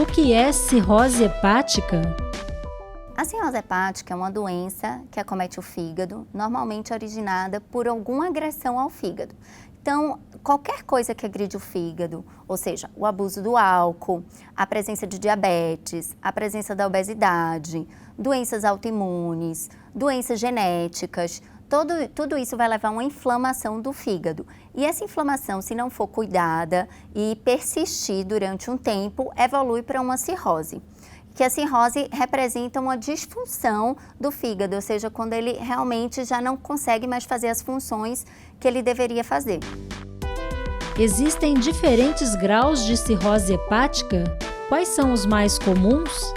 O que é cirrose hepática? A cirrose hepática é uma doença que acomete o fígado, normalmente originada por alguma agressão ao fígado. Então, qualquer coisa que agride o fígado, ou seja, o abuso do álcool, a presença de diabetes, a presença da obesidade, doenças autoimunes, doenças genéticas, tudo isso vai levar a uma inflamação do fígado. E essa inflamação, se não for cuidada e persistir durante um tempo, evolui para uma cirrose. Que a cirrose representa uma disfunção do fígado, ou seja, quando ele realmente já não consegue mais fazer as funções que ele deveria fazer. Existem diferentes graus de cirrose hepática? Quais são os mais comuns?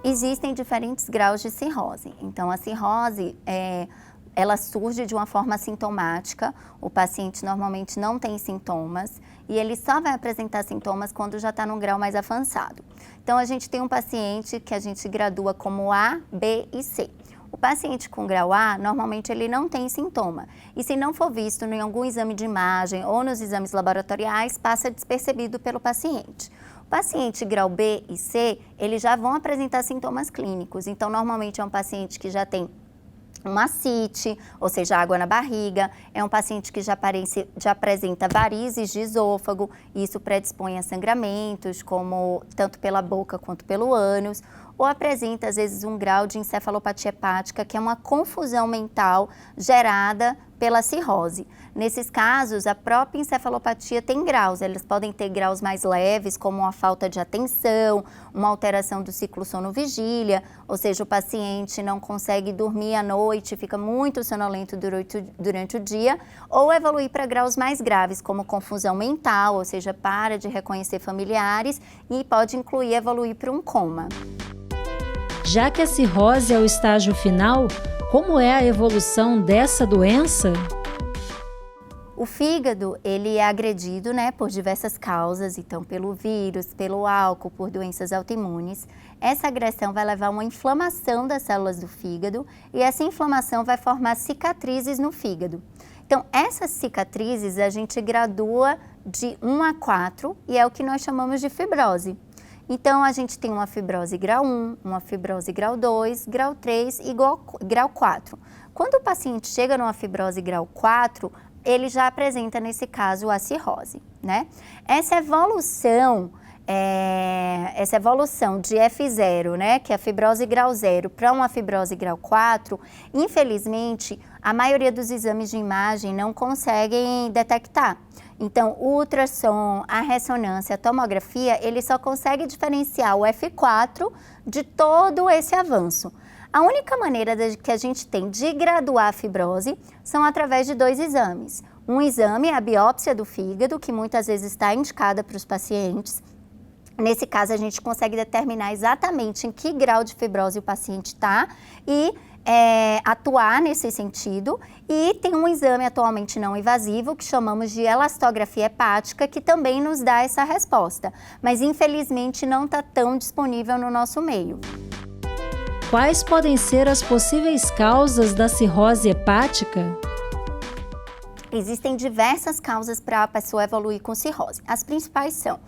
Existem diferentes graus de cirrose. Então, a cirrose ela surge de uma forma sintomática, o paciente normalmente não tem sintomas e ele só vai apresentar sintomas quando já está num grau mais avançado. Então, a gente tem um paciente que a gente gradua como A, B e C. O paciente com grau A, normalmente ele não tem sintoma e se não for visto em algum exame de imagem ou nos exames laboratoriais, passa despercebido pelo paciente. O paciente grau B e C, eles já vão apresentar sintomas clínicos, então normalmente é um paciente que já tem uma ascite, ou seja, água na barriga, é um paciente que já apresenta varizes de esôfago, e isso predispõe a sangramentos, como tanto pela boca quanto pelo ânus, ou apresenta às vezes um grau de encefalopatia hepática, que é uma confusão mental gerada pela cirrose. Nesses casos, a própria encefalopatia tem graus, eles podem ter graus mais leves, como uma falta de atenção, uma alteração do ciclo sono-vigília, ou seja, o paciente não consegue dormir à noite, fica muito sonolento durante o dia, ou evoluir para graus mais graves, como confusão mental, ou seja, para de reconhecer familiares e pode evoluir para um coma. Já que a cirrose é o estágio final, como é a evolução dessa doença? O fígado, ele é agredido, por diversas causas, então pelo vírus, pelo álcool, por doenças autoimunes. Essa agressão vai levar a uma inflamação das células do fígado e essa inflamação vai formar cicatrizes no fígado. Então, essas cicatrizes a gente gradua de 1 a 4 e é o que nós chamamos de fibrose. Então, a gente tem uma fibrose grau 1, uma fibrose grau 2, grau 3 e grau 4. Quando o paciente chega numa fibrose grau 4, ele já apresenta, nesse caso, a cirrose, Essa evolução de F0, que é a fibrose grau 0, para uma fibrose grau 4, infelizmente, a maioria dos exames de imagem não conseguem detectar. Então, o ultrassom, a ressonância, a tomografia, ele só consegue diferenciar o F4 de todo esse avanço. A única maneira que a gente tem de graduar a fibrose são através de 2 exames. Um exame é a biópsia do fígado, que muitas vezes está indicada para os pacientes. Nesse caso, a gente consegue determinar exatamente em que grau de fibrose o paciente está e atuar nesse sentido. E tem um exame atualmente não invasivo, que chamamos de elastografia hepática, que também nos dá essa resposta. Mas, infelizmente, não está tão disponível no nosso meio. Quais podem ser as possíveis causas da cirrose hepática? Existem diversas causas para a pessoa evoluir com cirrose. As principais são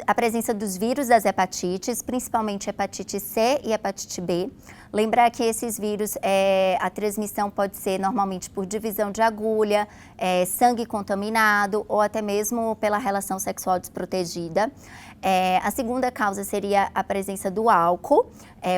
a presença dos vírus das hepatites, principalmente hepatite C e hepatite B. Lembrar que esses vírus, a transmissão pode ser normalmente por divisão de agulha, sangue contaminado ou até mesmo pela relação sexual desprotegida. A segunda causa seria a presença do álcool,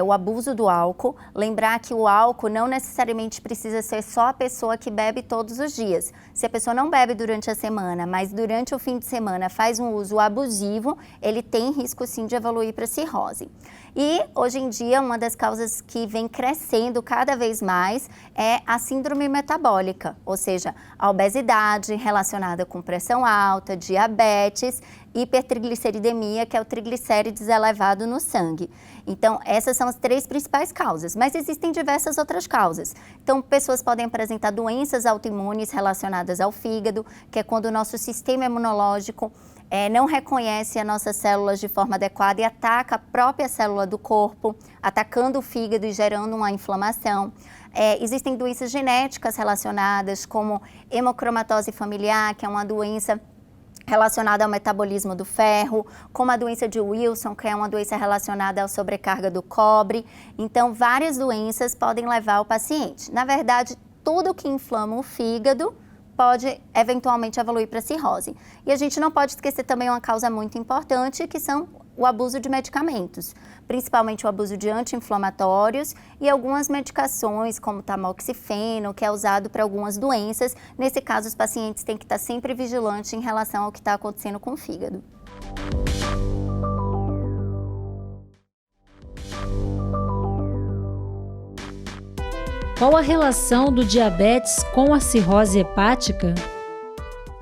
o abuso do álcool. Lembrar que o álcool não necessariamente precisa ser só a pessoa que bebe todos os dias. Se a pessoa não bebe durante a semana, mas durante o fim de semana faz um uso abusivo, ele tem risco sim de evoluir para cirrose. E hoje em dia uma das causas que vem crescendo cada vez mais é a síndrome metabólica, ou seja, a obesidade relacionada com pressão alta, diabetes, hipertrigliceridemia, que é o triglicérides elevado no sangue. Então, essas são as 3 principais causas, mas existem diversas outras causas. Então, pessoas podem apresentar doenças autoimunes relacionadas ao fígado, que é quando o nosso sistema imunológico não reconhece as nossas células de forma adequada e ataca a própria célula do corpo, atacando o fígado e gerando uma inflamação. Existem doenças genéticas relacionadas, como hemocromatose familiar, que é uma doença relacionada ao metabolismo do ferro, como a doença de Wilson, que é uma doença relacionada à sobrecarga do cobre. Então, várias doenças podem levar o paciente. Na verdade, tudo que inflama o fígado pode eventualmente evoluir para cirrose. E a gente não pode esquecer também uma causa muito importante, que são o abuso de medicamentos, principalmente o abuso de anti-inflamatórios e algumas medicações, como tamoxifeno, que é usado para algumas doenças. Nesse caso, os pacientes têm que estar sempre vigilantes em relação ao que está acontecendo com o fígado. Qual a relação do diabetes com a cirrose hepática?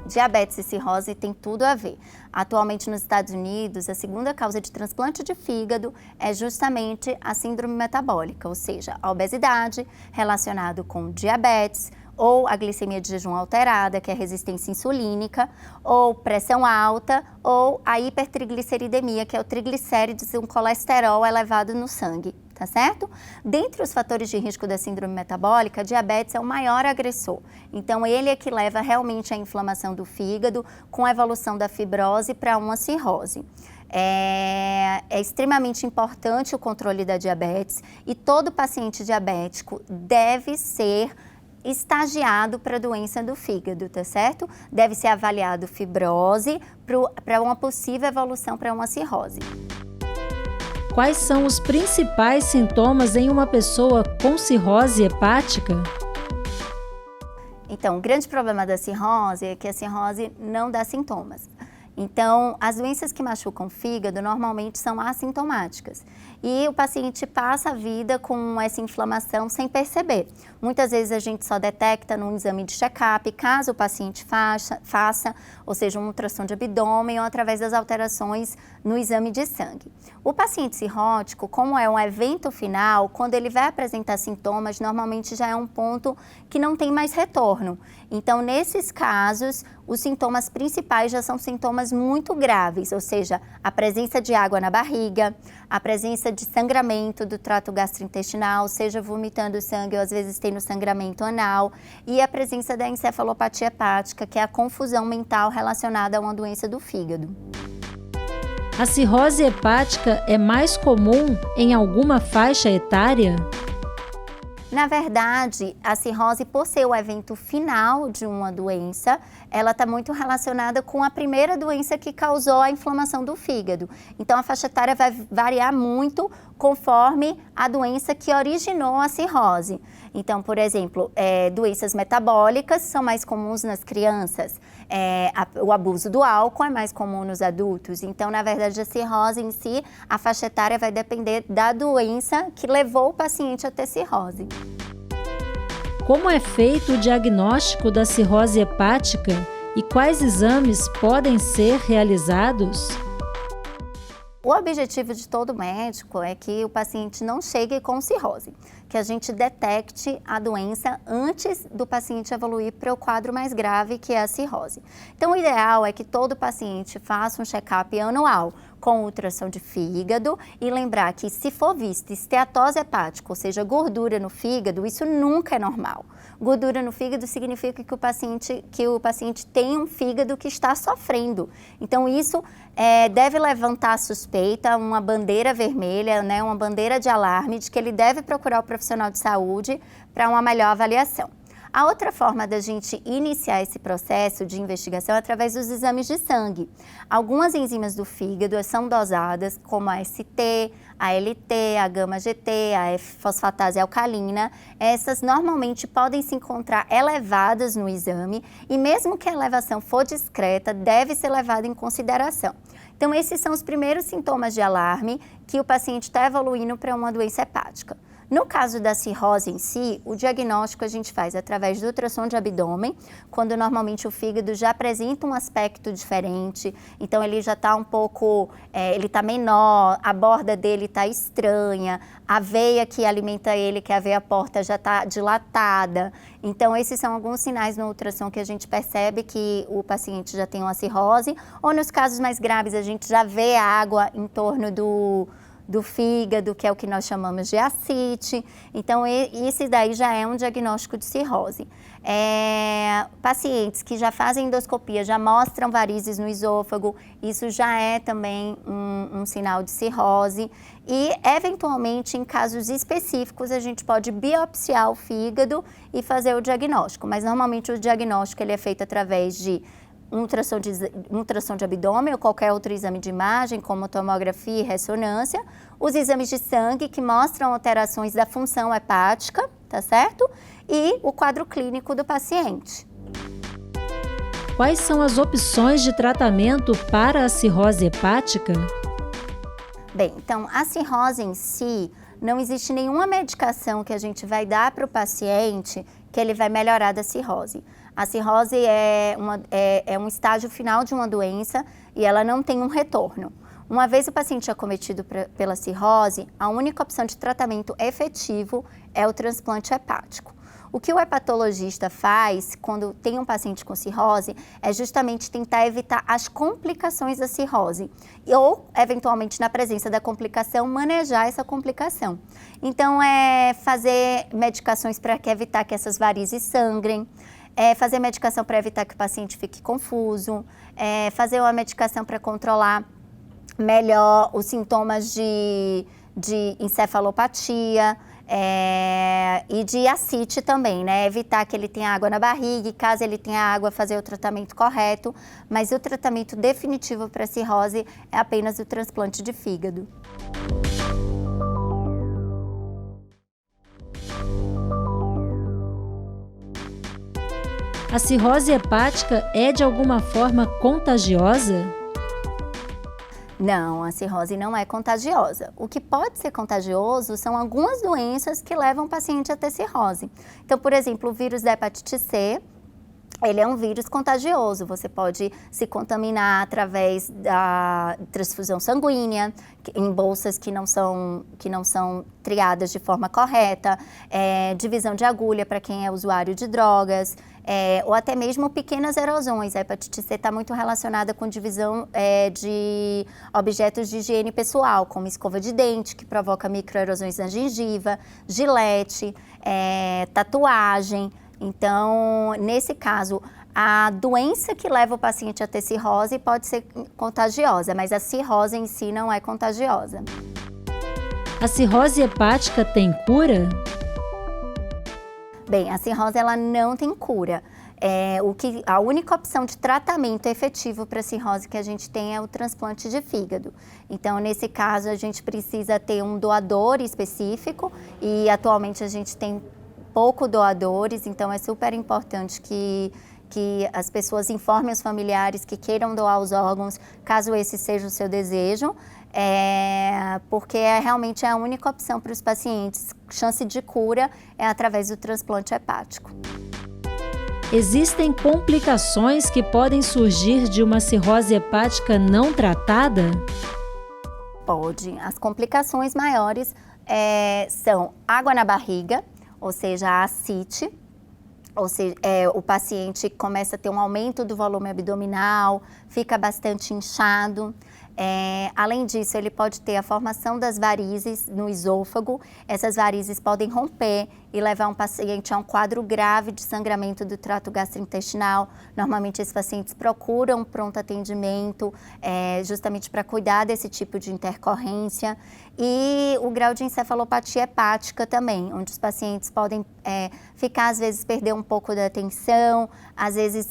Diabetes e cirrose tem tudo a ver. Atualmente nos Estados Unidos, a segunda causa de transplante de fígado é justamente a síndrome metabólica, ou seja, a obesidade relacionado com diabetes, ou a glicemia de jejum alterada, que é a resistência insulínica, ou pressão alta, ou a hipertrigliceridemia, que é o triglicérides e um colesterol elevado no sangue. Tá certo? Dentre os fatores de risco da síndrome metabólica, a diabetes é o maior agressor. Então, ele é que leva realmente à inflamação do fígado, com a evolução da fibrose para uma cirrose. É extremamente importante o controle da diabetes e todo paciente diabético deve ser estagiado para a doença do fígado, tá certo? Deve ser avaliado fibrose para uma possível evolução para uma cirrose. Quais são os principais sintomas em uma pessoa com cirrose hepática? Então, o grande problema da cirrose é que a cirrose não dá sintomas. Então, as doenças que machucam o fígado normalmente são assintomáticas e o paciente passa a vida com essa inflamação sem perceber. Muitas vezes a gente só detecta num exame de check-up, caso o paciente faça, ou seja, um ultrassom de abdômen ou através das alterações no exame de sangue. O paciente cirrótico, como é um evento final, quando ele vai apresentar sintomas, normalmente já é um ponto que não tem mais retorno. Então, nesses casos, os sintomas principais já são sintomas muito graves, ou seja, a presença de água na barriga, a presença de sangramento do trato gastrointestinal, seja vomitando sangue ou às vezes tendo sangramento anal, e a presença da encefalopatia hepática, que é a confusão mental relacionada a uma doença do fígado. A cirrose hepática é mais comum em alguma faixa etária? Na verdade, a cirrose, por ser o evento final de uma doença, ela está muito relacionada com a primeira doença que causou a inflamação do fígado. Então, a faixa etária vai variar muito conforme a doença que originou a cirrose. Então, por exemplo, doenças metabólicas são mais comuns nas crianças. O abuso do álcool é mais comum nos adultos. Então, na verdade, a cirrose em si, a faixa etária vai depender da doença que levou o paciente a ter cirrose. Como é feito o diagnóstico da cirrose hepática e quais exames podem ser realizados? O objetivo de todo médico é que o paciente não chegue com cirrose, que a gente detecte a doença antes do paciente evoluir para o quadro mais grave, que é a cirrose. Então, o ideal é que todo paciente faça um check-up anual com ultrassom de fígado e lembrar que se for vista esteatose hepática, ou seja, gordura no fígado, isso nunca é normal. Gordura no fígado significa que o paciente tem um fígado que está sofrendo. Então, isso deve levantar a suspeita, uma bandeira vermelha, né, uma bandeira de alarme de que ele deve procurar o profissional de saúde para uma melhor avaliação. A outra forma da gente iniciar esse processo de investigação é através dos exames de sangue. Algumas enzimas do fígado são dosadas, como a ST, a LT, a gama-GT, a fosfatase alcalina. Essas normalmente podem se encontrar elevadas no exame e mesmo que a elevação for discreta, deve ser levada em consideração. Então, esses são os primeiros sintomas de alarme que o paciente está evoluindo para uma doença hepática. No caso da cirrose em si, o diagnóstico a gente faz através do ultrassom de abdômen, quando normalmente o fígado já apresenta um aspecto diferente, então ele já está um pouco, ele está menor, a borda dele está estranha, a veia que alimenta ele, que é a veia porta, já está dilatada. Então, esses são alguns sinais no ultrassom que a gente percebe que o paciente já tem uma cirrose, ou nos casos mais graves a gente já vê a água em torno do fígado, que é o que nós chamamos de ascite. Então, esse daí já é um diagnóstico de cirrose. Pacientes que já fazem endoscopia, já mostram varizes no esôfago, isso já é também um sinal de cirrose. E, eventualmente, em casos específicos, a gente pode biopsiar o fígado e fazer o diagnóstico. Mas, normalmente, o diagnóstico ele é feito através de ultrassom de abdômen ou qualquer outro exame de imagem, como tomografia e ressonância, os exames de sangue que mostram alterações da função hepática, tá certo? E o quadro clínico do paciente. Quais são as opções de tratamento para a cirrose hepática? Bem, então a cirrose em si, não existe nenhuma medicação que a gente vai dar para o paciente que ele vai melhorar da cirrose. A cirrose é um estágio final de uma doença e ela não tem um retorno. Uma vez o paciente acometido pela cirrose, a única opção de tratamento efetivo é o transplante hepático. O que o hepatologista faz quando tem um paciente com cirrose é justamente tentar evitar as complicações da cirrose ou, eventualmente, na presença da complicação, manejar essa complicação. Então, é fazer medicações para evitar que essas varizes sangrem, fazer medicação para evitar que o paciente fique confuso, fazer uma medicação para controlar melhor os sintomas de encefalopatia, e de ascite também, né? Evitar que ele tenha água na barriga e, caso ele tenha água, fazer o tratamento correto. Mas o tratamento definitivo para a cirrose é apenas o transplante de fígado. A cirrose hepática é de alguma forma contagiosa? Não, a cirrose não é contagiosa. O que pode ser contagioso são algumas doenças que levam o paciente a ter cirrose. Então, por exemplo, o vírus da hepatite C, ele é um vírus contagioso. Você pode se contaminar através da transfusão sanguínea, em bolsas que não são triadas de forma correta, divisão de agulha para quem é usuário de drogas, ou até mesmo pequenas erosões. A hepatite C está muito relacionada com divisão de objetos de higiene pessoal, como escova de dente, que provoca microerosões na gengiva, gilete, tatuagem. Então, nesse caso, a doença que leva o paciente a ter cirrose pode ser contagiosa, mas a cirrose em si não é contagiosa. A cirrose hepática tem cura? Bem, a cirrose ela não tem cura. A única opção de tratamento efetivo para a cirrose que a gente tem é o transplante de fígado. Então, nesse caso, a gente precisa ter um doador específico e atualmente a gente tem pouco doadores, então é super importante que as pessoas informem os familiares que queiram doar os órgãos, caso esse seja o seu desejo, porque realmente é a única opção para os pacientes. Chance de cura é através do transplante hepático. Existem complicações que podem surgir de uma cirrose hepática não tratada? Pode. As complicações maiores são água na barriga, ou seja, a ascite, ou seja, o paciente começa a ter um aumento do volume abdominal, fica bastante inchado. Além disso, ele pode ter a formação das varizes no esôfago. Essas varizes podem romper e levar um paciente a um quadro grave de sangramento do trato gastrointestinal. Normalmente, esses pacientes procuram pronto atendimento justamente para cuidar desse tipo de intercorrência. E o grau de encefalopatia hepática também, onde os pacientes podem ficar, às vezes, perder um pouco da atenção, às vezes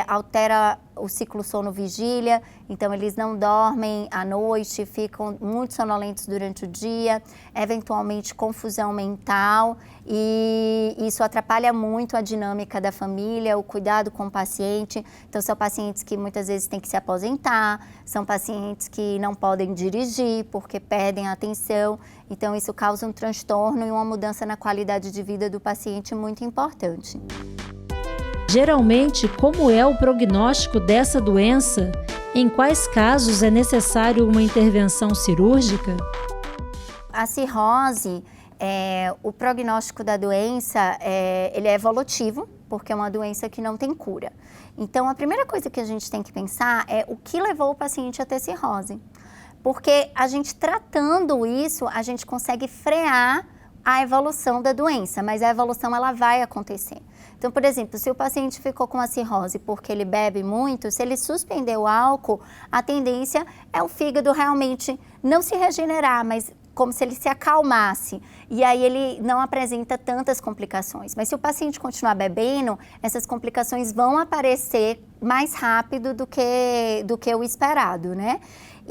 altera o ciclo sono-vigília, então eles não dormem à noite, ficam muito sonolentos durante o dia, eventualmente confusão mental, e isso atrapalha muito a dinâmica da família, o cuidado com o paciente. Então, são pacientes que muitas vezes têm que se aposentar, são pacientes que não podem dirigir porque perdem a atenção. Então, isso causa um transtorno e uma mudança na qualidade de vida do paciente muito importante. Geralmente, como é o prognóstico dessa doença? Em quais casos é necessário uma intervenção cirúrgica? A cirrose, o prognóstico da doença, ele é evolutivo, porque é uma doença que não tem cura. Então, a primeira coisa que a gente tem que pensar é o que levou o paciente a ter cirrose. Porque a gente tratando isso, a gente consegue frear a evolução da doença, mas a evolução ela vai acontecer. Então, por exemplo, se o paciente ficou com a cirrose porque ele bebe muito, se ele suspender o álcool, a tendência é o fígado realmente não se regenerar, mas como se ele se acalmasse, e aí ele não apresenta tantas complicações. Mas se o paciente continuar bebendo, essas complicações vão aparecer mais rápido do que o esperado, né?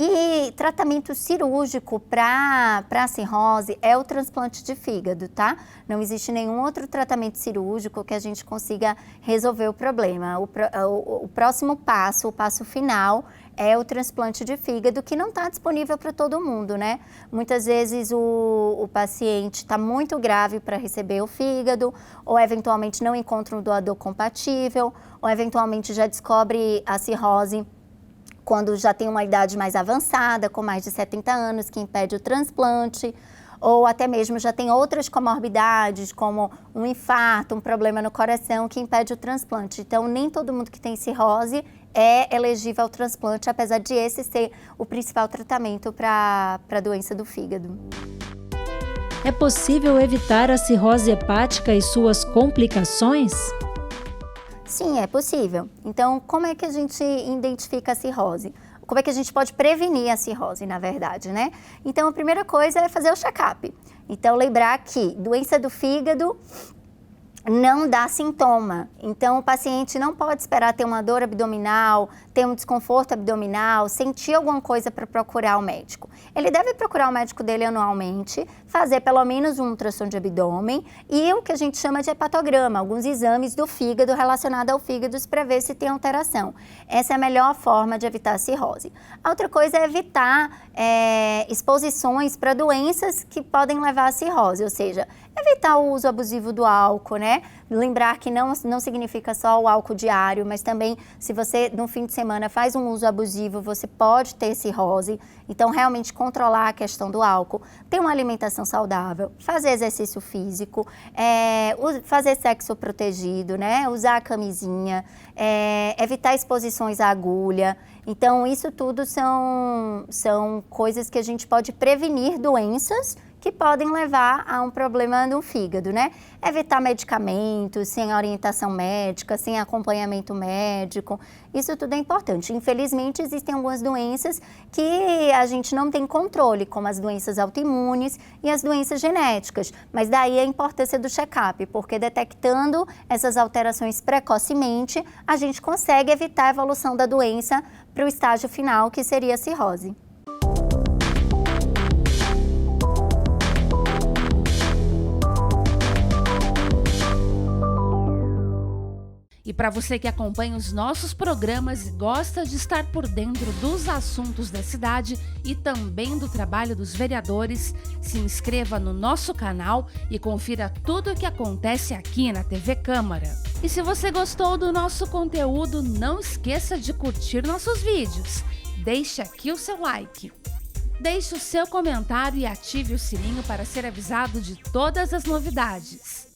E tratamento cirúrgico para cirrose é o transplante de fígado, tá? Não existe nenhum outro tratamento cirúrgico que a gente consiga resolver o problema. O próximo passo, o passo final, é o transplante de fígado, que não está disponível para todo mundo, né? Muitas vezes o paciente está muito grave para receber o fígado, ou eventualmente não encontra um doador compatível, ou eventualmente já descobre a cirrose quando já tem uma idade mais avançada, com mais de 70 anos, que impede o transplante, ou até mesmo já tem outras comorbidades, como um infarto, um problema no coração, que impede o transplante. Então, nem todo mundo que tem cirrose é elegível ao transplante, apesar de esse ser o principal tratamento para a doença do fígado. É possível evitar a cirrose hepática e suas complicações? Sim, é possível. Então, como é que a gente identifica a cirrose? Como é que a gente pode prevenir a cirrose, na verdade, né? Então, a primeira coisa é fazer o check-up. Então, lembrar que doença do fígado não dá sintoma. Então, o paciente não pode esperar ter uma dor abdominal, ter um desconforto abdominal, sentir alguma coisa para procurar o médico. Ele deve procurar o médico dele anualmente, fazer pelo menos um ultrassom de abdômen e o que a gente chama de hepatograma, alguns exames do fígado relacionados ao fígado para ver se tem alteração. Essa é a melhor forma de evitar a cirrose. A outra coisa é evitar exposições para doenças que podem levar à cirrose, ou seja, evitar o uso abusivo do álcool, né? Lembrar que não significa só o álcool diário, mas também se você no fim de semana faz um uso abusivo, você pode ter cirrose. Então, realmente controlar a questão do álcool, ter uma alimentação saudável, fazer exercício físico, fazer sexo protegido, né? Usar a camisinha, evitar exposições à agulha. Então, isso tudo são coisas que a gente pode prevenir doenças que podem levar a um problema no fígado, né? Evitar medicamentos sem orientação médica, sem acompanhamento médico, isso tudo é importante. Infelizmente, existem algumas doenças que a gente não tem controle, como as doenças autoimunes e as doenças genéticas, mas daí a importância do check-up, porque detectando essas alterações precocemente, a gente consegue evitar a evolução da doença para o estágio final, que seria a cirrose. E para você que acompanha os nossos programas e gosta de estar por dentro dos assuntos da cidade e também do trabalho dos vereadores, se inscreva no nosso canal e confira tudo o que acontece aqui na TV Câmara. E se você gostou do nosso conteúdo, não esqueça de curtir nossos vídeos. Deixe aqui o seu like. Deixe o seu comentário e ative o sininho para ser avisado de todas as novidades.